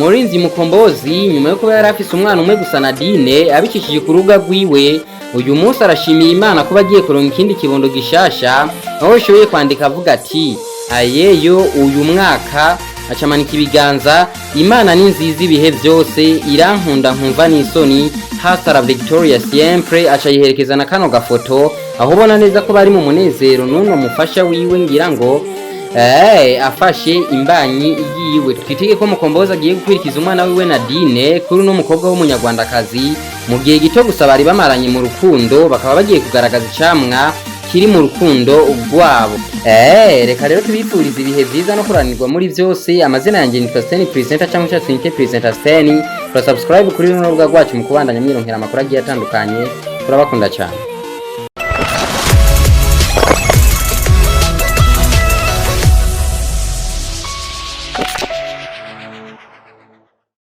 umurinzi Mukombozi nyuma yo kuba yari afise umwana umwe gusa Nadine abikishije ku rubuga rwiwe, uyu munsi arashimiye Imana kuba agiye kuronka ikindi kibondo gishasha, aho yashoboye kwandika avuga ati ayeyo uyu mwaka acamanika ibiganza, Imana ni nziza ibihe byose, irankunda nkumva n'isoni, hasta Victoria siempre. Aca yiherekeza na kano gafoto aho ubona neza ko bari mu munezero n'uno mufasha wiwe, ngira ngo afashe imbanyi yiwe. Twitege ko Mukombozi agiye gukwirikiza umwana wiwe Nadine kuri no mukobwa w'umunyarwandakazi mu gihe gito gusa bari bamaranye mu rukundo, bakaba bagiye kugaragaza icamwa kiri mu rukundo rwabo. Reka rero tubifuriza ibihe byiza no kuranirwa muri byose. Amazina yanjye ni Steny Presenter cyangwa se Twinte Presenter Steny. Subscribe kuri runo rubuga rwacu mu kubandanya mwironkera amakuru agiye atandukanye. Turabakunda cyane.